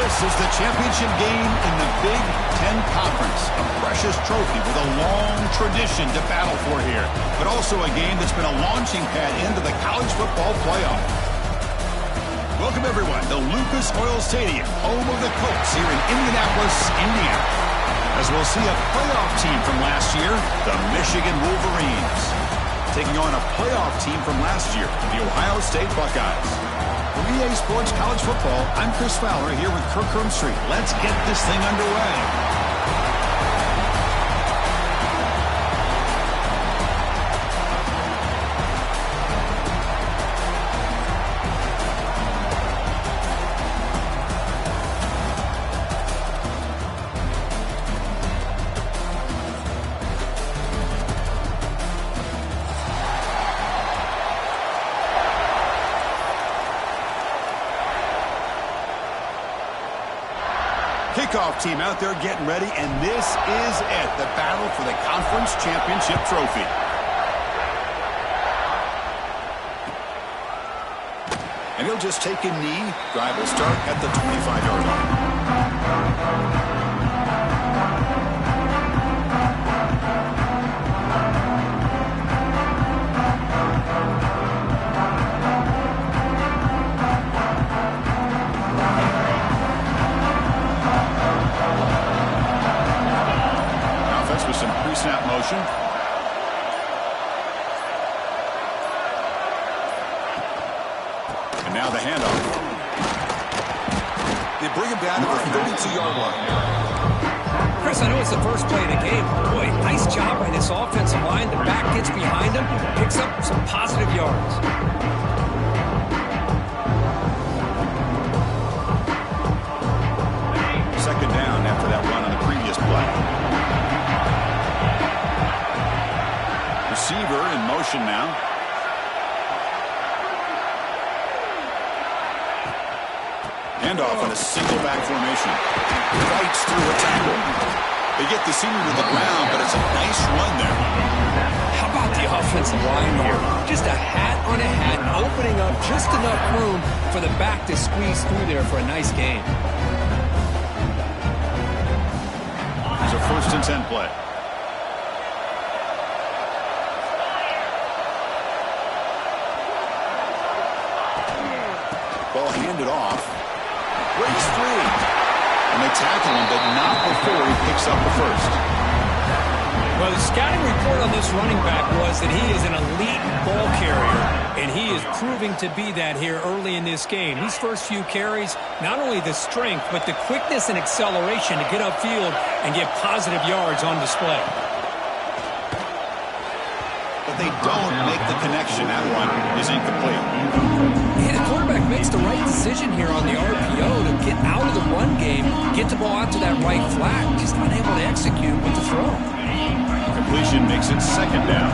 This is the championship game in the Big Ten Conference. A precious trophy with a long tradition to battle for here, but also a game that's been a launching pad into the college football playoff. Welcome, everyone, to Lucas Oil Stadium, home of the Colts here in Indianapolis, Indiana. As we'll see a playoff team from last year, the Michigan Wolverines, taking on a playoff team from last year, the Ohio State Buckeyes. For EA Sports College Football, I'm Chris Fowler here with Kirk Herbstreit. Let's get this thing underway. Kickoff team out there getting ready, and this is it, the battle for the conference championship trophy. And he'll just take a knee. Drive will start at the 25-yard line. Snap motion. And now the handoff. They bring him down to the 32-yard line. Chris, I know it's the first play of the game. Boy, nice job by this offensive line. The back gets behind him, picks up some positive yards. Second down after that run on the previous play. Receiver in motion now. Handoff in a single back formation. Fights through a tackle. They get the senior to the ground, but it's a nice run there. How about the offensive line here? Just a hat on a hat, opening up just enough room for the back to squeeze through there for a nice gain. It's a 1st and 10 play. Ball handed off. Breaks free. And they tackle him, but not before he picks up the first. Well, the scouting report on this running back was that he is an elite ball carrier, and he is proving to be that here early in this game. These first few carries, not only the strength, but the quickness and acceleration to get upfield and get positive yards on display. But they don't make the connection. That one is incomplete. Yeah, the quarterback makes the right decision here on the RPO to get out of the run game, get the ball out to that right flat, just unable to execute with the throw. Completion makes it second down.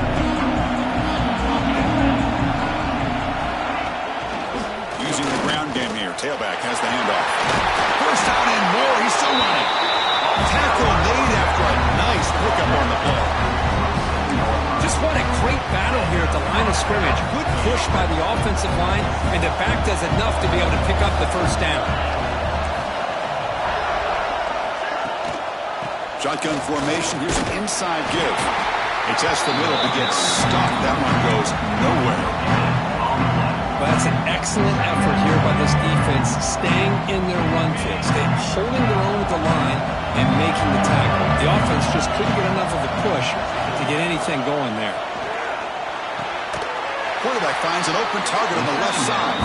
Using the ground game here. Tailback has the handoff. First down and more. He's still running. Tackle made after a nice pickup on the play. Just what a great battle here at the line of scrimmage. Good push by the offensive line, and the back does enough to be able to pick up the first down. Shotgun formation. Here's an inside give. They test the middle to get stuck. That one goes nowhere. Well, that's an excellent effort here by this defense, staying in their run fix. They're holding their own with the line and making the tackle. The offense just couldn't get enough of a push to get anything going there. Quarterback finds an open target on the left side.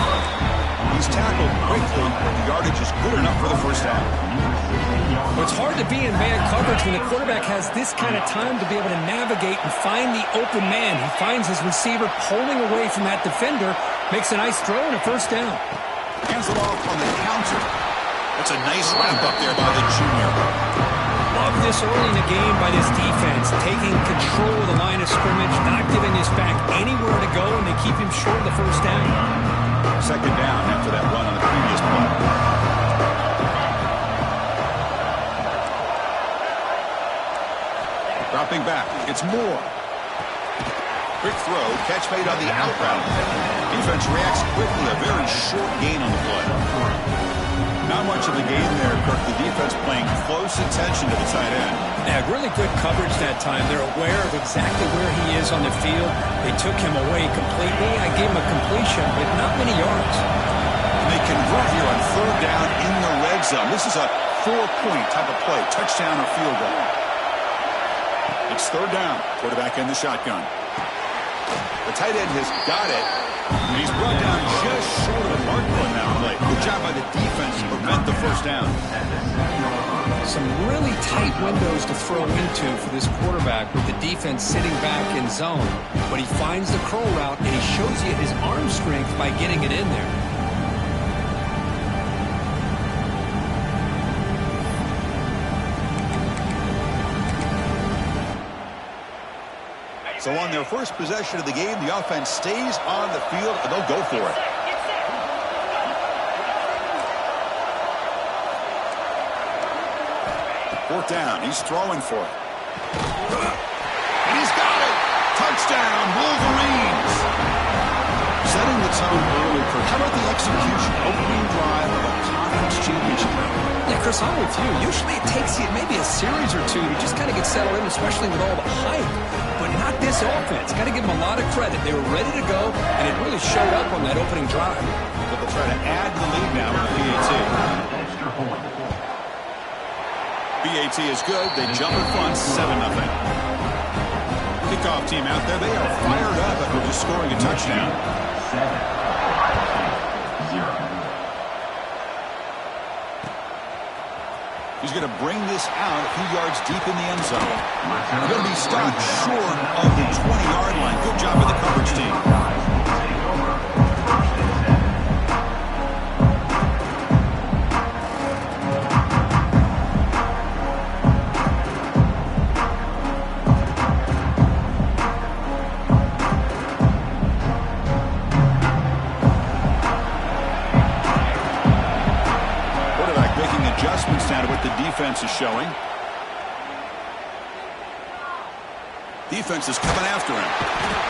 He's tackled quickly, but the yardage is good enough for the first down. Well, it's hard to be in man coverage when the quarterback has this kind of time to be able to navigate and find the open man. He finds his receiver pulling away from that defender, makes a nice throw and a first down. Hands it off on the counter. That's a nice wrap up there by the junior. Love this early in the game by this defense, taking control of the line of scrimmage, not giving his back anywhere to go, and they keep him short of the first down. Second down after that run on the previous play. Dropping back, it's Moore. Quick throw, catch made on the out route. Defense reacts quickly. A very short gain on the play. Not much of the game there, Kirk. The defense paying close attention to the tight end. Yeah, really good coverage that time. They're aware of exactly where he is on the field. They took him away completely. I gave him a completion, but not many yards. And they convert here on third down in the red zone. This is a 4-point type of play, touchdown or field goal. It's third down. Quarterback in the shotgun. The tight end has got it. And he's brought down just short of the mark on that play. Good job by the defense to prevent the first down. Some really tight windows to throw into for this quarterback with the defense sitting back in zone. But he finds the curl route, and he shows you his arm strength by getting it in there. So on their first possession of the game, the offense stays on the field, and they'll go for it. Fourth down. He's throwing for it. And he's got it. Touchdown, Wolverines. Setting the tone early for how about the execution? Opening drive of a conference championship. Yeah, Chris, I'm with you. Usually it takes you maybe a series or two to just kind of get settled in, especially with all the hype. But not this offense. Got to give them a lot of credit. They were ready to go, and it really showed up on that opening drive. But they'll try to add to the lead now with the PAT. PAT is good. They jump at front, 7-0. Kickoff team out there. They are fired up after just scoring a touchdown. 7-0. He's going to bring this out a few yards deep in the end zone. They're going to be stopped short of the 20-yard line. Good job by the coverage team. Adjustments now to what the defense is showing. Defense is coming after him.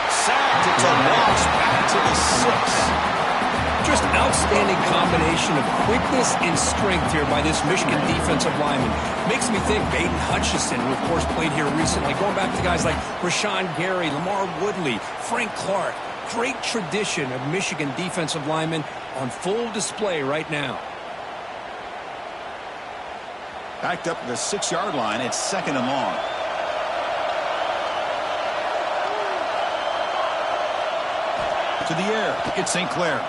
Sacked. It's a loss back to the 6. Just outstanding combination of quickness and strength here by this Michigan defensive lineman. Makes me think Baden Hutchinson, who of course played here recently, going back to guys like Rashawn Gary, Lamar Woodley, Frank Clark. Great tradition of Michigan defensive linemen on full display right now. Backed up to the 6-yard line. It's 2nd and long. To the air. It's St. Clair.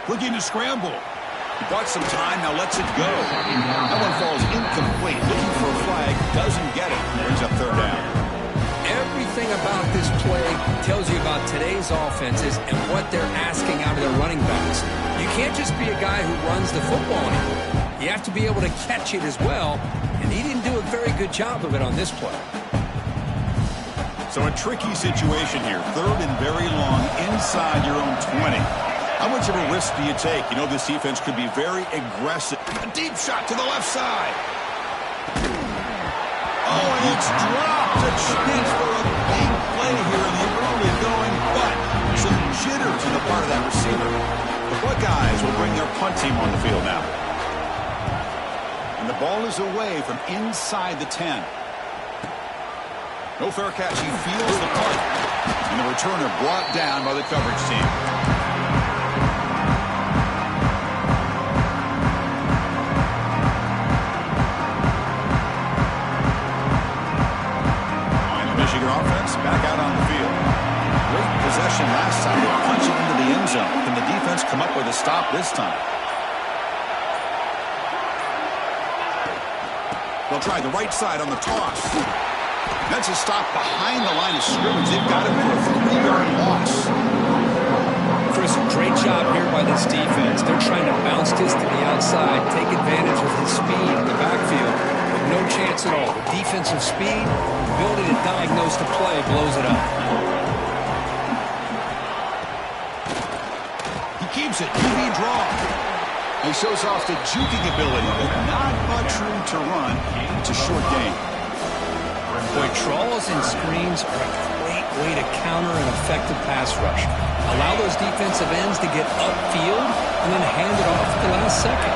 Looking to scramble. He bought some time. Now lets it go. That one falls incomplete. Looking for a flag. Doesn't get it. Brings up third down. Everything about this play tells you about today's offenses and what they're asking out of their running backs. You can't just be a guy who runs the football anymore. You have to be able to catch it as well, and he didn't do a very good job of it on this play. So a tricky situation here. 3rd and very long inside your own 20. How much of a risk do you take? You know this defense could be very aggressive. A deep shot to the left side. Oh, and it's dropped. A chance for a big play here in the early going, but some jitters on the part of that receiver. The Buckeyes will bring their punt team on the field now. And the ball is away from inside the 10. No fair catch. He feels the punt. And the returner brought down by the coverage team. And the Michigan offense back out on the field. Great possession last time. They punch it into the end zone. Can the defense come up with a stop this time? They'll try the right side on the toss. That's a stop behind the line of scrimmage. They've got him for a 3-yard loss. Chris, great job here by this defense. They're trying to bounce this to the outside, take advantage of his speed in the backfield, but no chance at all. The defensive speed, the ability to diagnose the play, blows it up. He keeps it. QB draw. He shows off the juking ability, but not much room to run. It's a short game. Boy, trawls and screens are a great way to counter an effective pass rush. Allow those defensive ends to get upfield and then hand it off at the last second.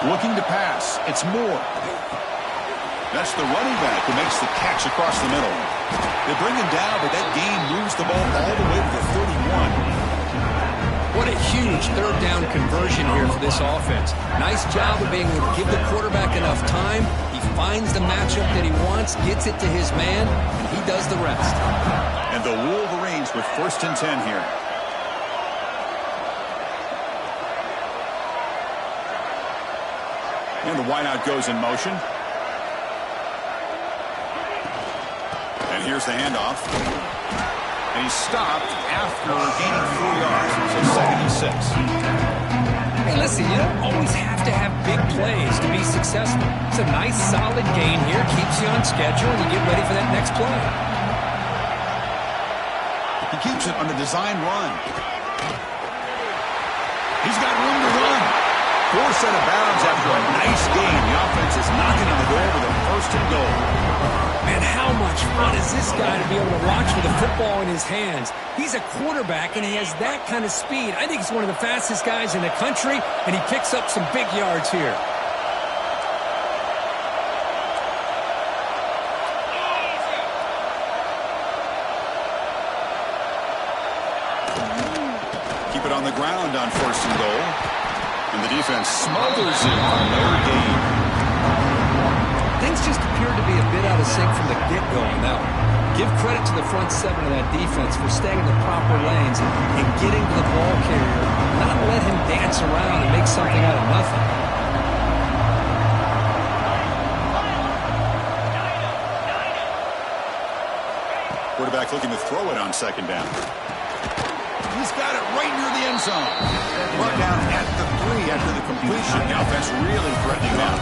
Looking to pass. It's Moore. That's the running back who makes the catch across the middle. They bring him down, but that gain moves the ball all the way to the 31. What a huge third down conversion here for this offense. Nice job of being able to give the quarterback enough time. He finds the matchup that he wants, gets it to his man, and he does the rest. And the Wolverines with 1st and 10 here. And the wideout goes in motion. And here's the handoff. And he's stopped after gaining 4 yards. So 2nd and 6. Hey, listen, you don't always have to have big plays to be successful. It's a nice, solid gain here. Keeps you on schedule, and you get ready for that next play. He keeps it on a design run. He's got room to run. 4 set of bounds after a nice gain. The offense is knocking on the door with a 1st and goal. Man, how much fun is this guy to be able to watch with a football in his hands? He's a quarterback, and he has that kind of speed. I think he's one of the fastest guys in the country, and he picks up some big yards here. Keep it on the ground on 1st and goal. And the defense smothers it for no gain. Things just appeared to be a bit out of sync from the get-go on that one. Give credit to the front 7 of that defense for staying in the proper lanes and getting to the ball carrier, not let him dance around and make something out of nothing. Quarterback looking to throw it on 2nd down. He's got it right near the end zone. Brought down at the 3 after the completion. The offense really threatening now.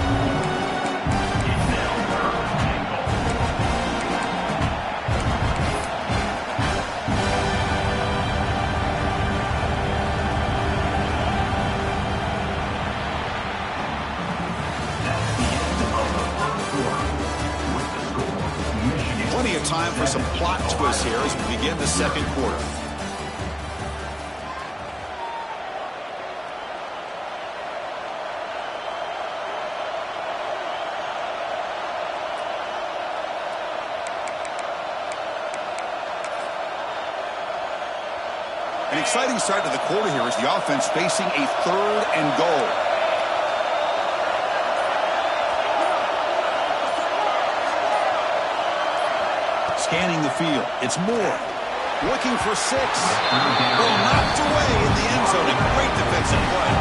Plenty of time for some plot twists here as we begin the 2nd quarter. An exciting start to the quarter here as the offense facing a 3rd and goal. Scanning the field. It's Moore. Looking for 6. Well, knocked away in the end zone. A great defensive play.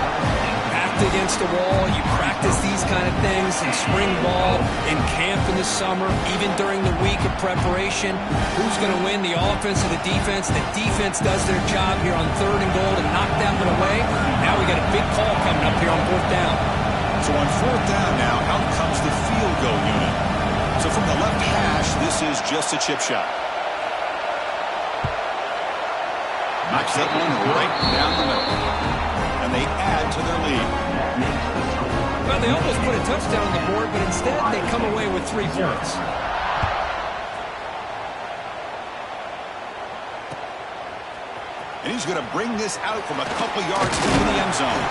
Backed against the wall. You practice these kind of things in spring ball, in camp in the summer, even during the week of preparation. Who's going to win, the offense or the defense? The defense does their job here on 3rd and goal to knock that one away. Now we got a big call coming up here on 4th down. So on 4th down now, out comes the field goal unit. So from the left hash, this is just a chip shot. Knocks that one right down the middle. And they add to their lead. Well, they almost put a touchdown on the board, but instead they come away with 3 points. And he's going to bring this out from a couple yards into the end zone.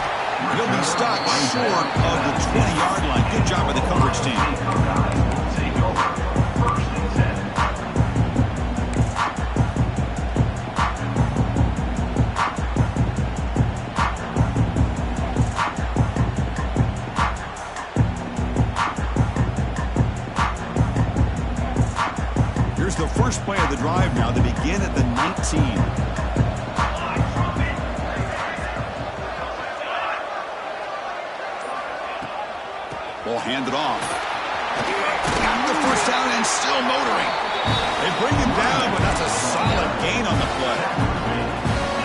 He'll be stopped short of the 20-yard line. Good job by the coverage team. Here's the first play of the drive now. They begin at the 19. Ball handed off. Got the 1st down and still motoring. They bring him down, but that's a solid gain on the play.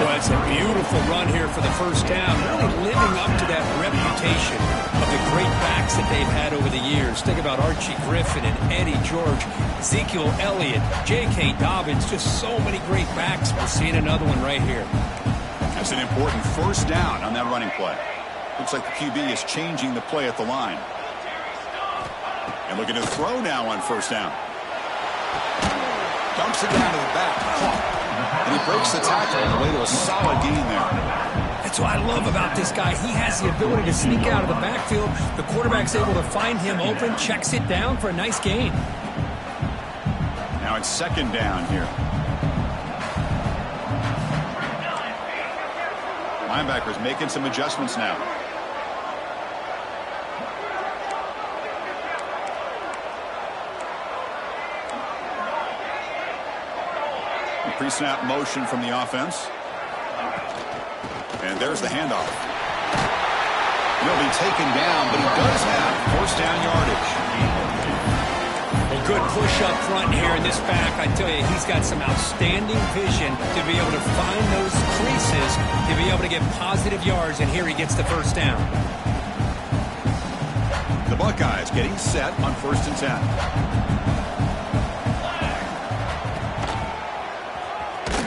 Well, it's a beautiful run here for the 1st down. Really living up to that reputation of the great backs that they've had over the years. Think about Archie Griffin and Eddie George, Ezekiel Elliott, J.K. Dobbins, just so many great backs. We're seeing another one right here. That's an important 1st down on that running play. Looks like the QB is changing the play at the line. And looking to throw now on first down. Dumps it down to the back. And he breaks the tackle on the way to a solid gain there. That's what I love about this guy. He has the ability to sneak out of the backfield. The quarterback's able to find him open, checks it down for a nice gain. Now it's second down here. Linebackers making some adjustments now. Pre-snap motion from the offense. And there's the handoff. He'll be taken down, but he does have first down yardage. A good push up front here in this back. I tell you, he's got some outstanding vision to be able to find those creases, to be able to get positive yards, and here he gets the first down. The Buckeyes getting set on 1st and 10.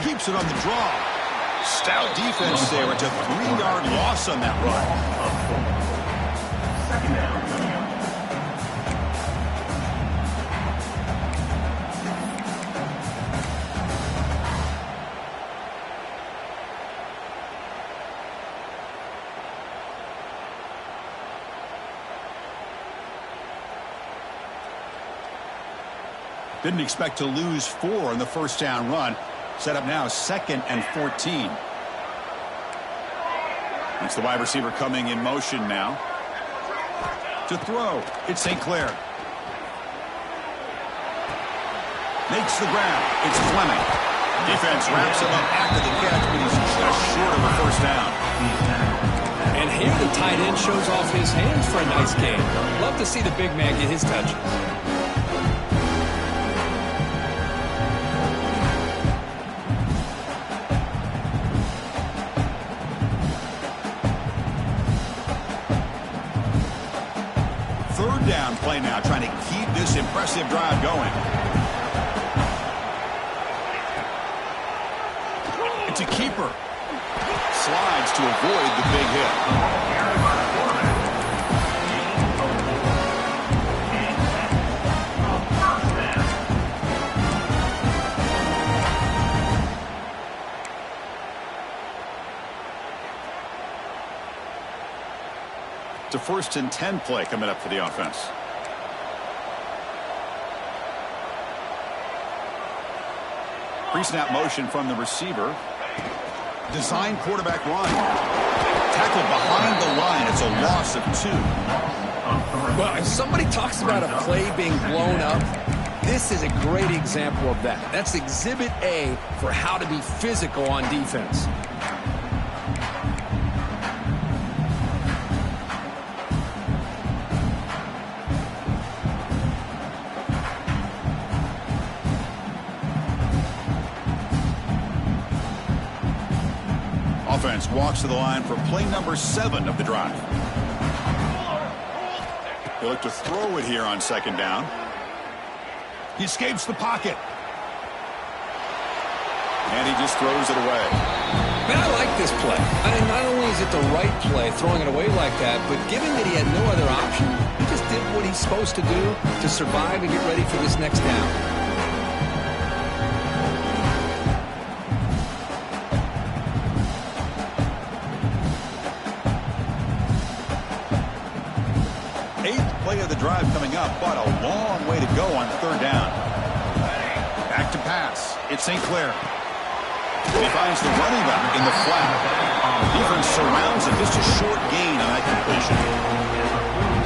Keeps it on the draw. Stout defense there. It's a 3-yard loss on that run. Didn't expect to lose 4 in the first down run. Set up now 2nd and 14. It's the wide receiver coming in motion now. To throw, it's St. Clair. Makes the grab. It's Fleming. Defense wraps him up after the catch, but he's just short of a first down. And here the tight end shows off his hands for a nice gain. Love to see the big man get his touches. Down play now, trying to keep this impressive drive going. It's a keeper. Slides to avoid the big hit. It's a 1st and 10 play coming up for the offense. Pre-snap motion from the receiver. Design quarterback run. Tackled behind the line. It's a loss of 2. Well, if somebody talks about a play being blown up, this is a great example of that. That's exhibit A for how to be physical on defense. Offense walks to the line for play number 7 of the drive. They look to throw it here on 2nd down. He escapes the pocket. And he just throws it away. Man, I like this play. I mean, not only is it the right play, throwing it away like that, but given that he had no other option, he just did what he's supposed to do to survive and get ready for this next down. Play of the drive coming up, but a long way to go on 3rd down. Back to pass. It's St. Clair. He finds the running back in the flat. Defense surrounds him. Just a short gain on that completion.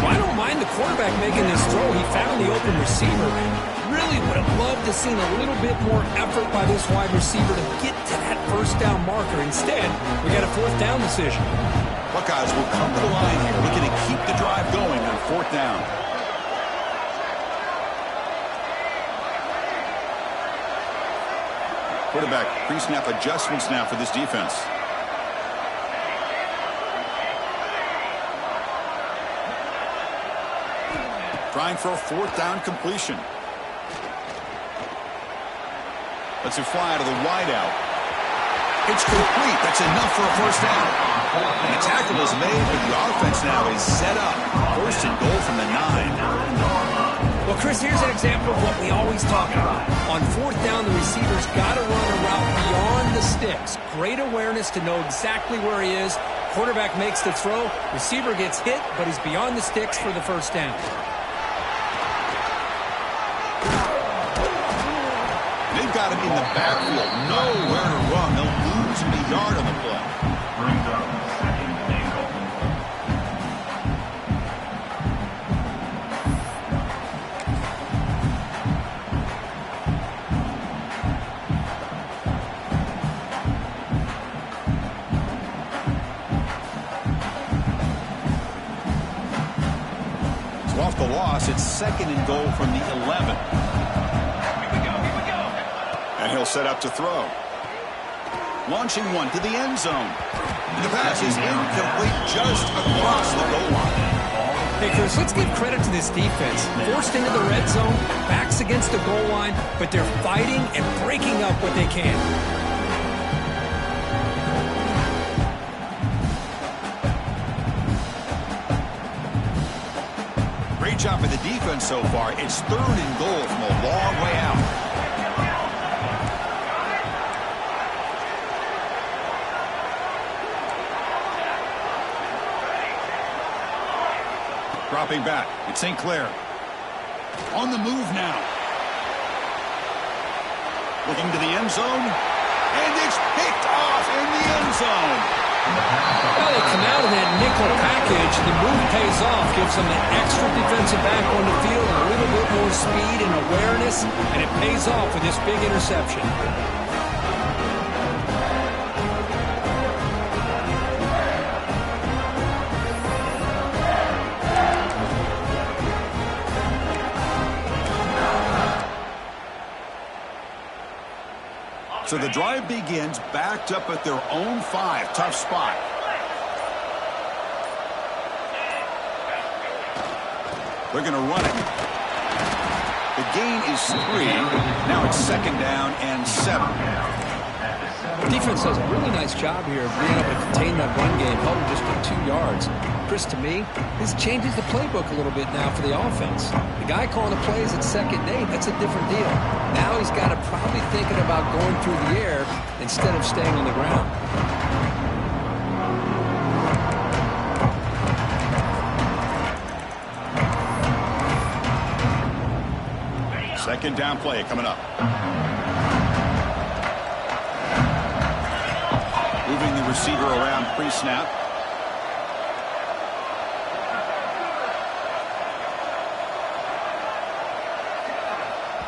Well, I don't mind the quarterback making this throw. He found the open receiver. Really would have loved to seen a little bit more effort by this wide receiver to get to that first down marker. Instead, we got a 4th down decision. Buckeyes will come to the line here, looking to keep the drive going on 4th down. Quarterback pre-snap adjustments now for this defense. Trying for a 4th down completion. Lets it fly to the wideout. It's complete. That's enough for a first down. And the tackle is made, but the offense now is set up. 1st and goal from the 9. Well, Chris, here's an example of what we always talk about. On fourth down, the receiver's got to run a route beyond the sticks. Great awareness to know exactly where he is. Quarterback makes the throw. Receiver gets hit, but he's beyond the sticks for the first down. They've got him in the backfield. Nowhere to run. They'll lose him a yard on the play. Brings up second and goal. So off the loss, it's second and goal from the 11. And he'll set up to throw. Launching one to the end zone. And the pass is incomplete just across the goal line. Hey, Chris, let's give credit to this defense. Forced into the red zone, backs against the goal line, but they're fighting and breaking up what they can. Great job by the defense so far. It's third and goal from a long way out. Dropping back, it's St. Clair. On the move now. Looking to the end zone. And it's picked off in the end zone. Well, they come out of that nickel package. The move pays off, gives them an extra defensive back on the field, a little bit more speed and awareness, and it pays off with this big interception. So the drive begins backed up at their own 5. Tough spot. They're going to run it. The gain is 3. Now it's second down and 7. Defense does a really nice job here of being able to contain that run game, held them just to 2 yards. Chris, to me, this changes the playbook a little bit now for the offense. The guy calling the plays at 2nd and 8, that's a different deal. Now he's got to probably thinking about going through the air instead of staying on the ground. Second down play coming up. Moving the receiver around pre-snap.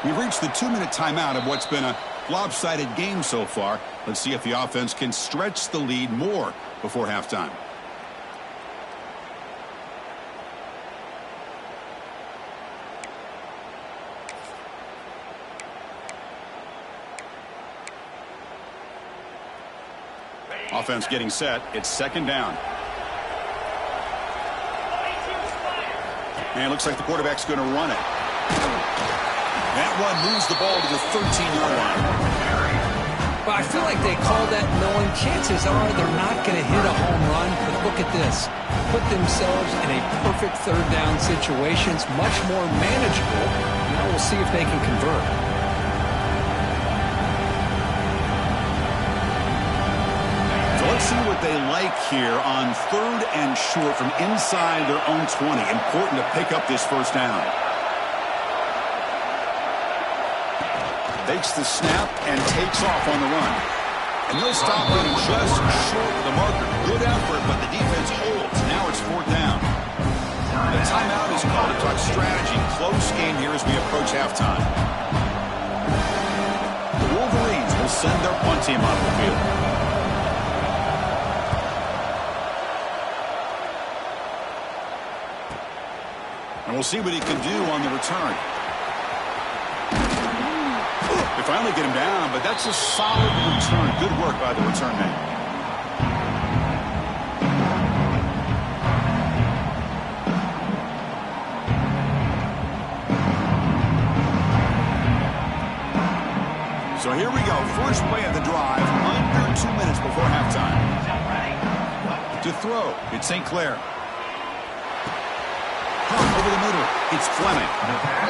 We've reached the 2-minute timeout of what's been a lopsided game so far. Let's see if the offense can stretch the lead more before halftime. Offense getting set. It's second down. And it looks like the quarterback's going to run it. That one moves the ball to the 13-yard line. Well, I feel like they call that knowing chances are they're not going to hit a home run. But look at this. Put themselves in a perfect third down situation. It's much more manageable. Now we'll see if they can convert. Let's see what they like here on 3rd and short from inside their own 20. Important to pick up this first down. Takes the snap and takes off on the run. And they'll stop it just short of the marker. Good effort, but the defense holds. Now it's 4th down. The timeout is called to talk strategy. Close game here as we approach halftime. The Wolverines will send their punt team out of the field. And we'll see what he can do on the return. They finally get him down, but that's a solid return. Good work by the return man. So here we go. First play of the drive, under 2 minutes before halftime. To throw, it's St. Clair. over the middle. It's Fleming.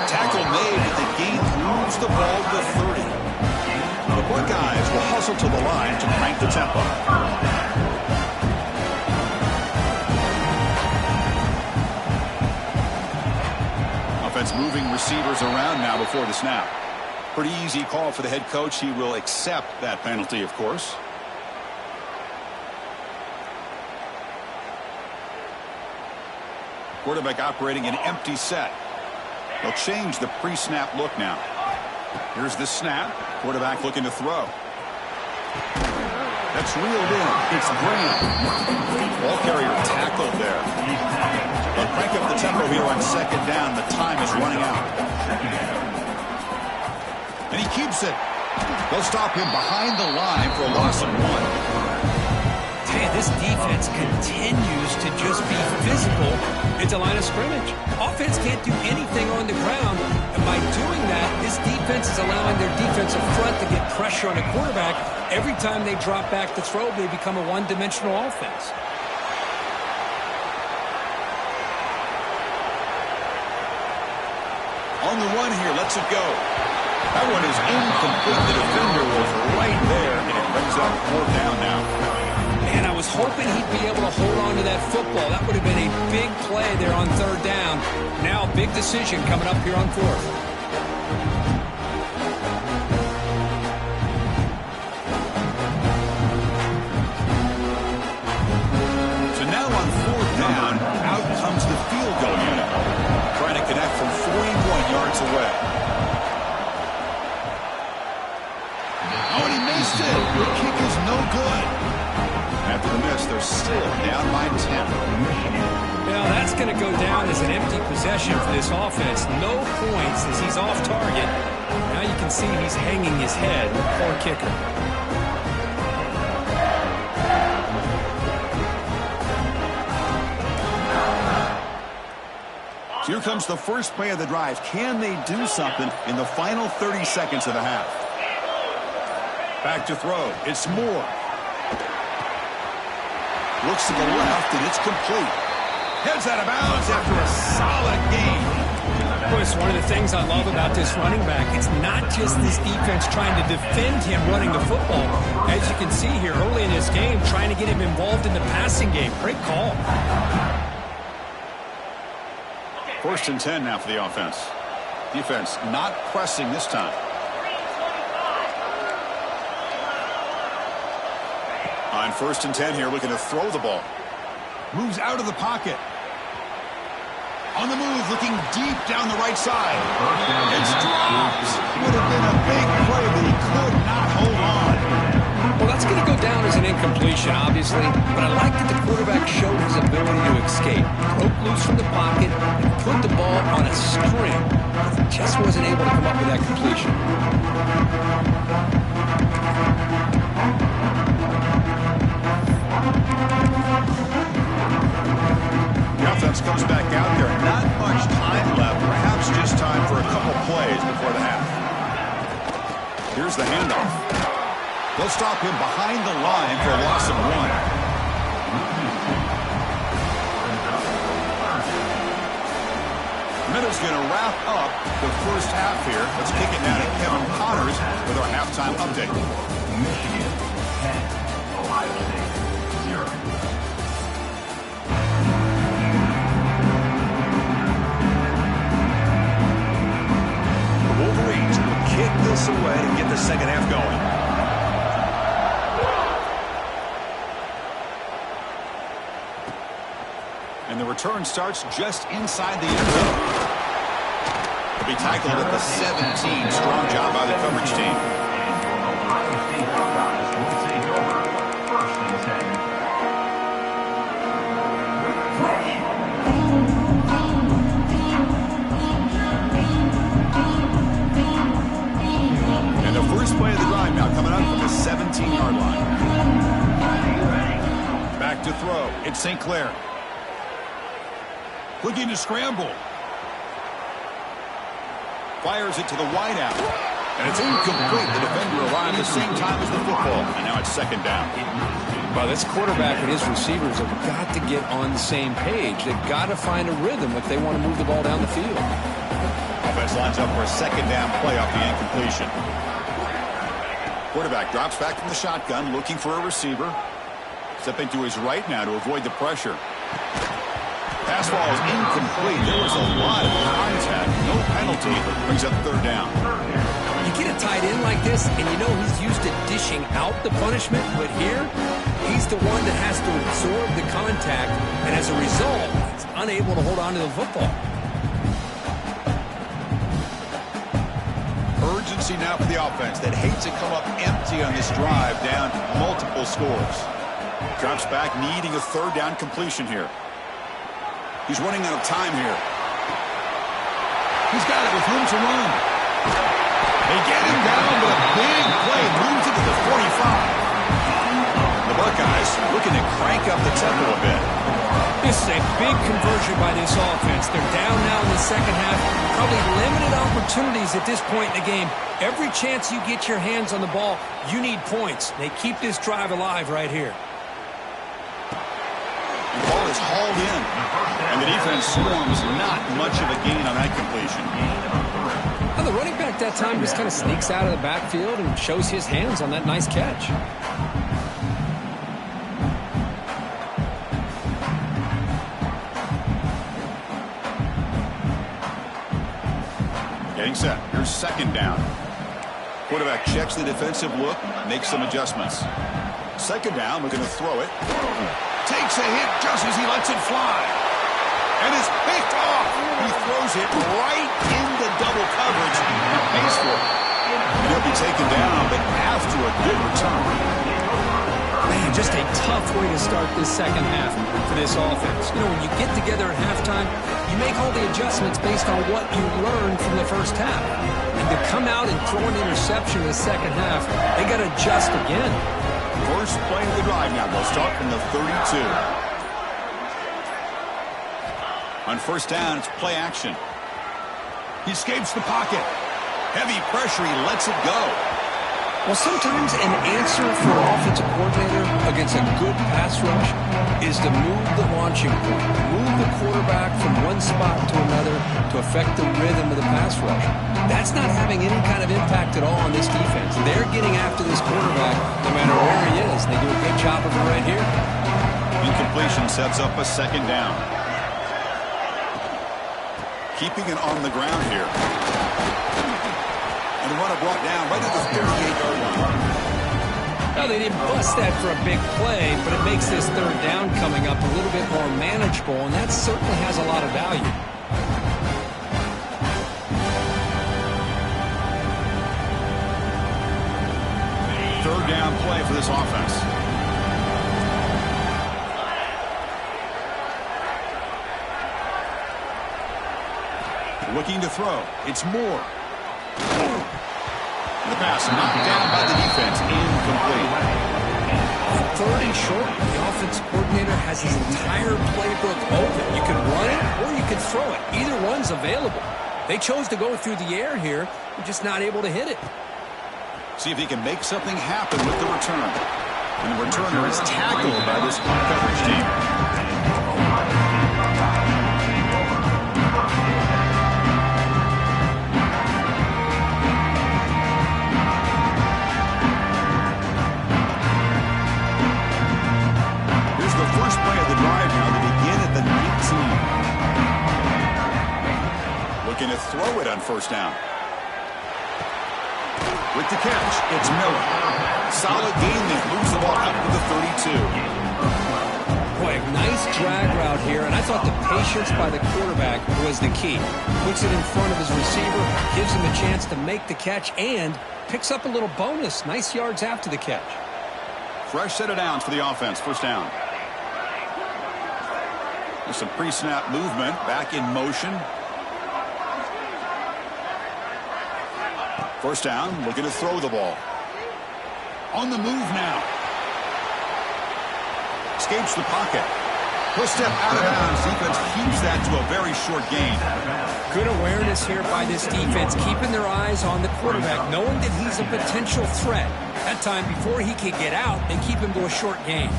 Tackle made, but the gain moves the ball to 30. The Buckeyes will hustle to the line to crank the tempo. Offense moving receivers around now before the snap. Pretty easy call for the head coach. He will accept that penalty, of course. Quarterback operating an empty set. They'll change the pre-snap look now. Here's the snap. Quarterback looking to throw. That's reeled in. It's Graham. Ball carrier tackled there. They'll crank up the tempo here on second down. The time is running out. And he keeps it. They'll stop him behind the line for a loss of 1. Man, this defense continues to just be physical at the line of scrimmage. Offense can't do anything on the ground, and by doing that, this defense is allowing their defensive front to get pressure on the quarterback. Every time they drop back to throw, they become a one-dimensional offense. On the run here, lets it go. That one is incomplete. The defender was right there, and it brings up 4th down now. And I was hoping he'd be able to hold on to that football. That would have been a big play there on 3rd down. Now a big decision coming up here on 4th. So now on 4th down, out comes the field goal unit. Trying to connect from 41 yards away. Oh, and he missed it. The kick is no good. After the miss, they're still down by 10. Well, that's going to go down as an empty possession for this offense. No points as he's off target. Now you can see he's hanging his head. Poor kicker. Here comes the first play of the drive. Can they do something in the final 30 seconds of the half? Back to throw. It's Moore. Looks to the left, and it's complete. Heads out of bounds after a solid game. Boy, it's one of the things I love about this running back. It's not just this defense trying to defend him running the football. As you can see here early in this game, trying to get him involved in the passing game. Great call. 1st and 10 now for the offense. Defense not pressing this time. On 1st and 10 here, looking to throw the ball. Moves out of the pocket. On the move, looking deep down the right side. It's dropped. Would have been a big play, but he could not hold on. Well, that's going to go down as an incompletion, obviously, but I like that the quarterback showed his ability to escape. Broke loose from the pocket and put the ball on a string. He just wasn't able to come up with that completion. The offense comes back out there. Not much time left. Perhaps just time for a couple plays before the half. Here's the handoff. They'll stop him behind the line for a loss of 1. Minute's going to wrap up the first half here. Let's kick it down to Kevin Connors with our halftime update. Michigan 10, Ohio State 0. The Wolverines will kick this away to get the second half going. And the return starts just inside the end zone. He'll be tackled at the 17. Strong job by the coverage team. Ohio State Buckeyes will take over 1st and 10. And the first play of the drive now coming up from the 17-yard line. Back to throw. It's St. Clair. Looking to scramble. Fires it to the wideout. And it's incomplete. The defender arrived at the same time as the football. And now it's 2nd down. Well, this quarterback and his receivers have got to get on the same page. They've got to find a rhythm if they want to move the ball down the field. Offense lines up for a second down play off the incompletion. Quarterback drops back from the shotgun, looking for a receiver. Stepping to his right now to avoid the pressure. Pass ball is incomplete. There was a lot of contact. No penalty. Brings up third down. You get a tight end like this, and you know he's used to dishing out the punishment, but here, he's the one that has to absorb the contact, and as a result, he's unable to hold on to the football. Urgency now for the offense that hates to come up empty on this drive, down multiple scores. Drops back, needing a third down completion here. He's running out of time here. He's got it with room to run. They get him down, but a big play moves it to the 45. The Buckeyes looking to crank up the tempo a bit. This is a big conversion by this offense. They're down now in the second half. Probably limited opportunities at this point in the game. Every chance you get your hands on the ball, you need points. They keep this drive alive right here. The ball is hauled in, and the defense swarms not much of a gain on that completion. Well, the running back that time just kind of sneaks out of the backfield and shows his hands on that nice catch. Getting set. Here's second down. Quarterback checks the defensive look, makes some adjustments. Second down, looking to throw it. Takes a hit just as he lets it fly. And is picked off. He throws it right into double coverage and pays for it. He'll be taken down, but after a good return. Man, just a tough way to start this second half for this offense. You know, when you get together at halftime, you make all the adjustments based on what you learned from the first half. And to come out and throw an interception in the second half, they got to adjust again. First play of the drive now. They'll start from the 32. On first down, it's play action. He escapes the pocket. Heavy pressure. He lets it go. Well, sometimes an answer for an offensive coordinator against a good pass rush is to move the launching point, move the quarterback from one spot to another to affect the rhythm of the pass rush. That's not having any kind of impact at all on this defense. They're getting after this quarterback no matter where he is. They do a good job of it right here. Incompletion sets up a second down. Keeping it on the ground here. And the runner brought down right at the 38-yard line. Now, they didn't bust that for a big play, but it makes this third down coming up a little bit more manageable, and that certainly has a lot of value. Third down play for this offense. Looking to throw. It's Moore. The pass knocked down by the defense. Incomplete. Third and short, the offensive coordinator has his entire playbook open. You could run it or you could throw it. Either one's available. They chose to go through the air here. They're just not able to hit it. See if he can make something happen with the return. And the returner is tackled by this coverage team. Here's the first play of the drive now to begin at the 19. Looking to throw it on first down. With the catch, it's Miller. Solid gain there. Moves the ball up to the 32. Boy, a nice drag route here, and I thought the patience by the quarterback was the key. Puts it in front of his receiver, gives him a chance to make the catch, and picks up a little bonus. Nice yards after the catch. Fresh set of downs for the offense. First down. There's some pre-snap movement. Back in motion. First down, looking to throw the ball. On the move now. Escapes the pocket. He'll step out of bounds. Defense keeps that to a very short gain. Good awareness here by this defense, keeping their eyes on the quarterback, knowing that he's a potential threat. That time, before he could get out, they keep him to a short gain.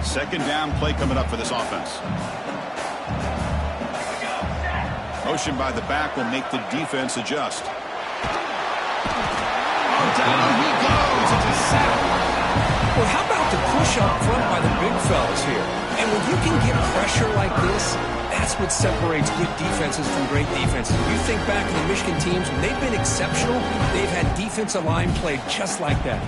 Second down play coming up for this offense. Motion by the back will make the defense adjust. Down he goes. It's a sack. Well, how about the push up front by the big fellas here? And when you can get pressure like this, that's what separates good defenses from great defenses. When you think back to the Michigan teams, when they've been exceptional, they've had defensive line play just like that.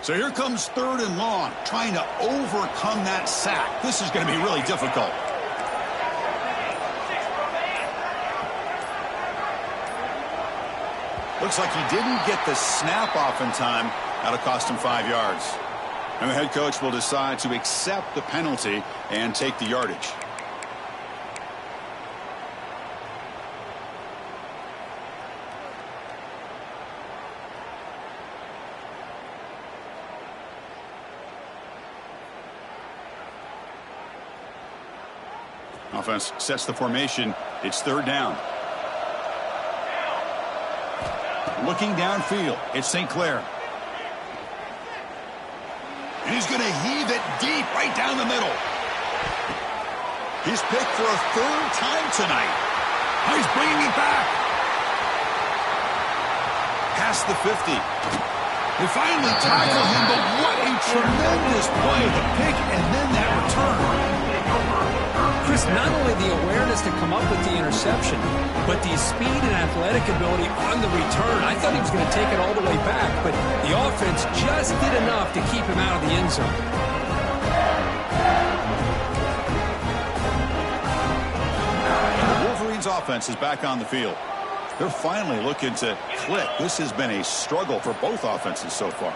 So here comes 3rd and long, trying to overcome that sack. This is going to be really difficult. Looks like he didn't get the snap off in time. That'll cost him 5 yards. And the head coach will decide to accept the penalty and take the yardage. Offense sets the formation. It's 3rd down. Looking downfield, it's St. Clair. And he's going to heave it deep right down the middle. He's picked for a 3rd time tonight. Oh, he's bringing it back. Past the 50. They finally tackle him, but what a tremendous play. The pick and then that return. Chris, not only the awareness to come up with the interception, but the speed and athletic ability on the return. I thought he was going to take it all the way back, but the offense just did enough to keep him out of the end zone. The Wolverines offense is back on the field. They're finally looking to click. This has been a struggle for both offenses so far.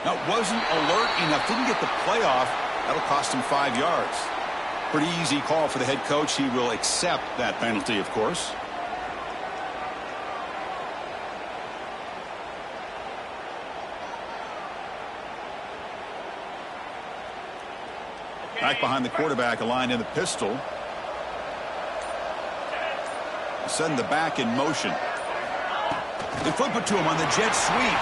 Now, wasn't alert enough, didn't get the play off. That'll cost him 5 yards. Pretty easy call for the head coach. He will accept that penalty, of course. Back behind the quarterback, aligned in the pistol. Send the back in motion. They flip it to him on the jet sweep.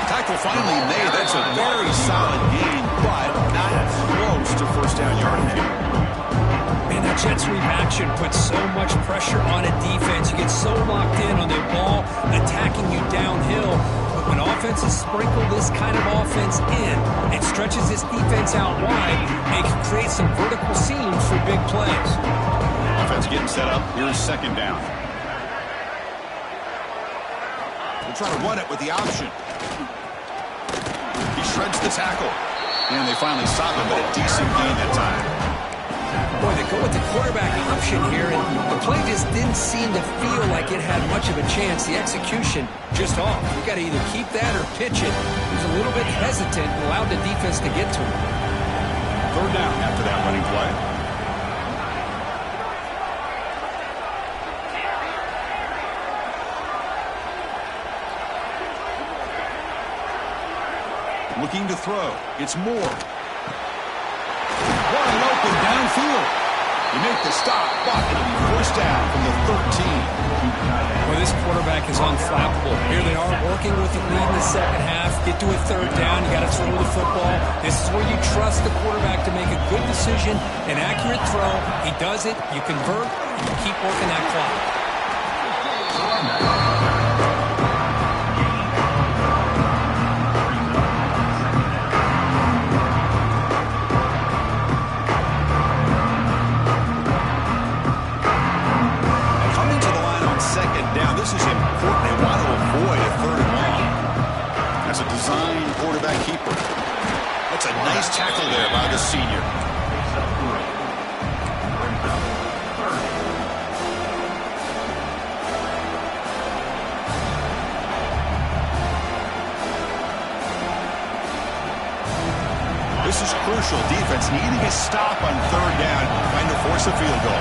Tackle finally made. That's a very solid gain, but not close to 1st down yardage. Man, that jet sweep action puts so much pressure on a defense. You get so locked in on the ball attacking you downhill. But when offenses sprinkle this kind of offense in, it stretches this defense out wide. It can create some vertical seams for big plays. Offense getting set up. Here's 2nd down. They'll try to run it with the option. He shreds the tackle. And they finally stop him, but a decent gain that time. Boy, they go with the quarterback option here, and the play just didn't seem to feel like it had much of a chance. The execution just off. You got to either keep that or pitch it. He was a little bit hesitant and allowed the defense to get to him. 3rd down after that running play. Looking to throw. It's Moore. Wide open downfield. They make the stop, but it'll be 1st down from the 13. Well, this quarterback is unflappable. Here they are working with the lead in the 2nd half. Get to a 3rd down. You got to throw the football. This is where you trust the quarterback to make a good decision, an accurate throw. He does it. You convert, and you keep working that clock. This is important. They want to avoid a 3rd and long. That's a design quarterback keeper. That's a nice tackle there by the senior. This is crucial. Defense needing a stop on third down, trying to force a field goal.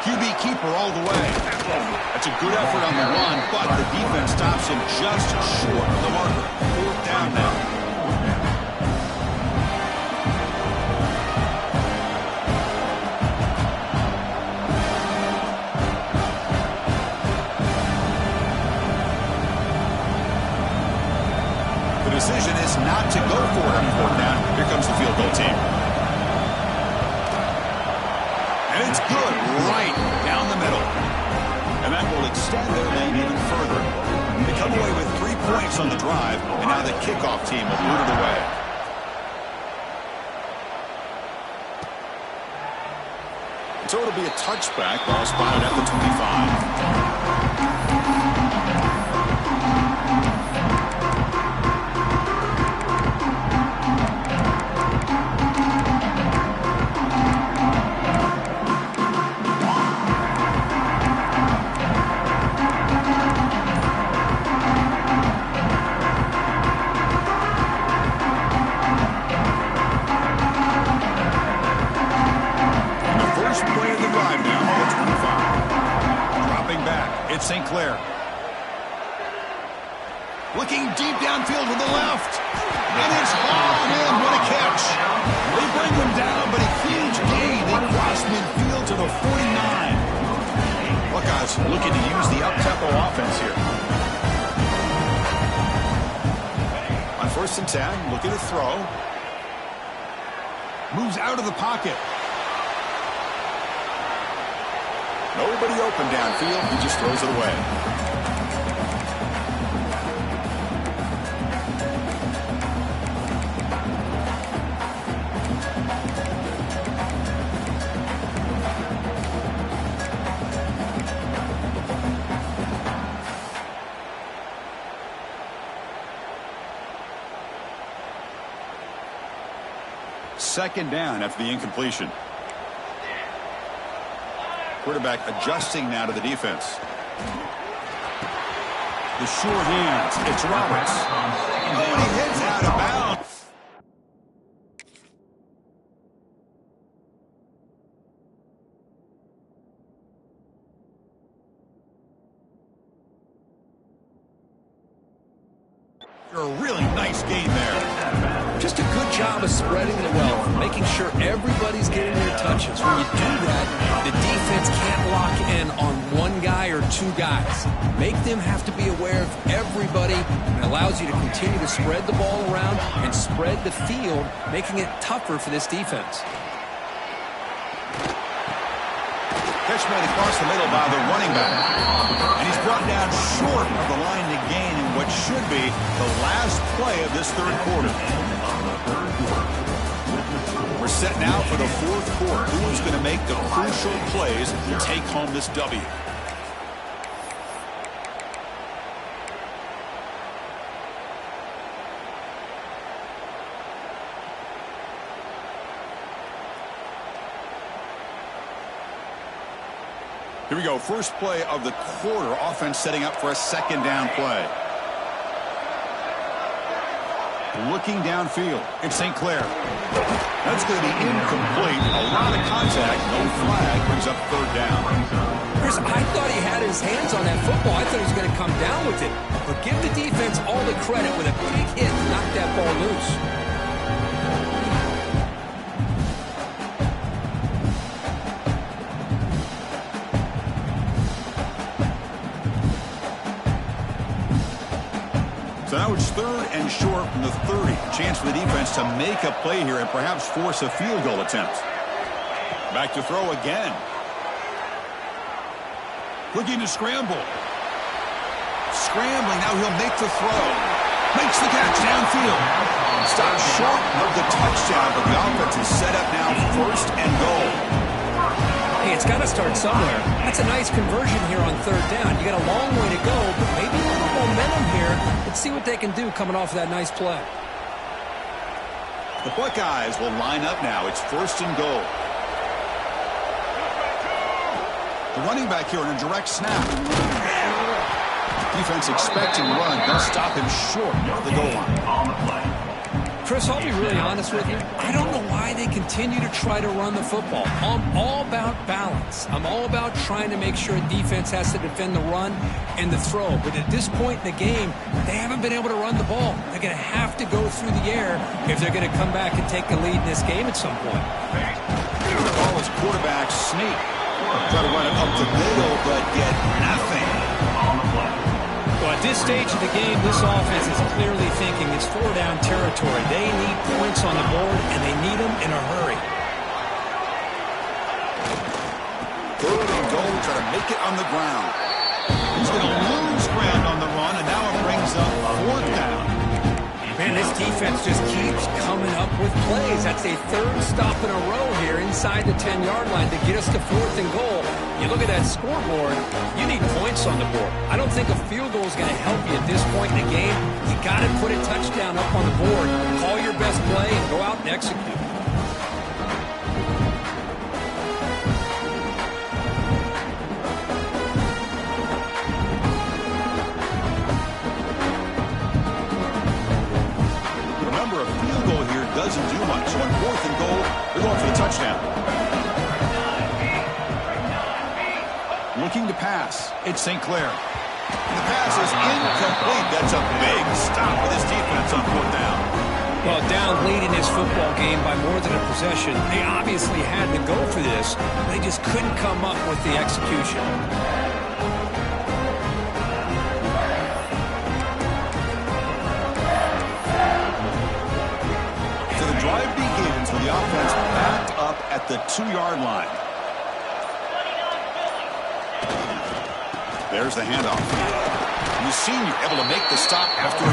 QB keeper all the way. That's a good effort on the run, but the defense stops him just short of the marker. Fourth down now. The decision is not to go for it on fourth down. Here comes the field goal team. And it's good, right down the middle. And that will extend their lead even further. They come away with 3 points on the drive, and now the kickoff team will boot it away. So it'll be a touchback, ball spotted at the 25. St. Clair. Looking deep downfield with the left. And it's hauled in. What a catch. They bring him down, but a huge gain. They cross midfield to the 49. Buckeyes looking to use the up-tempo offense here. On 1st and 10, looking to throw. Moves out of the pocket. Nobody open downfield. He just throws it away. Second down after the incompletion. Quarterback adjusting now to the defense. The short hands. It's Roberts. Oh, and he hits out of bounds. A really nice game there. Just a good job of spreading the wealth, making sure everybody's getting their touches. When you do that, the defense can't lock in on one guy or two guys. Make them have to be aware of everybody. It allows you to continue to spread the ball around and spread the field, making it tougher for this defense. Catch made across the middle by the running back. And he's brought down short of the line to gain in what should be the last play of this third quarter. We're set now for the fourth quarter. Who's going to make the crucial plays to take home this W? Here we go. First play of the quarter. Offense setting up for a second down play. Looking downfield. It's St. Clair. That's going to be incomplete. A lot of contact. No flag. Brings up third down. Chris, I thought he had his hands on that football. I thought he was going to come down with it. But give the defense all the credit with a big hit to knock that ball loose. So now it's third and short from the 30. Chance for the defense to make a play here and perhaps force a field goal attempt. Back to throw again. Looking to scramble. Scrambling. Now he'll make the throw. Makes the catch downfield. Stopped short of the touchdown, but the offense is set up now first and goal. Hey, it's got to start somewhere. That's a nice conversion here on third down. You got a long way to go, but maybe a little momentum here. Let's see what they can do coming off of that nice play. The Buckeyes will line up now. It's 1st and goal. The running back here in a direct snap. Defense expecting run. They'll stop him short of the goal line. On the play. Chris, I'll be really honest with you. I don't know why they continue to try to run the football. I'm all about balance. I'm all about trying to make sure a defense has to defend the run and the throw. But at this point in the game, they haven't been able to run the ball. They're going to have to go through the air if they're going to come back and take the lead in this game at some point. The ball is quarterback sneak. Try to run it up the middle, but get nothing. On the play. Well, at this stage of the game, this offense is clearly thinking it's 4-down territory. They need points on the board, and they need them in a hurry. 3rd and goal, try to make it on the ground. He's going to lose ground on the run, and now it brings up 4th down. Man, this defense just keeps coming up with plays. That's a 3rd stop in a row here inside the 10-yard line to get us to 4th and goal. You look at that scoreboard, you need points on the board. I don't think a field goal is going to help you at this point in the game. You got to put a touchdown up on the board, call your best play, and go out and execute. Remember, a field goal here doesn't do much. So on 4th and goal, they're going for the touchdown. Looking to pass. It's St. Clair. The pass is incomplete. That's a big stop with his defense on 4th down. Well, down lead in this football game by more than a possession. They obviously had to go for this. They just couldn't come up with the execution. So the drive begins with the offense backed up at the 2-yard line. There's the handoff. The senior able to make the stop after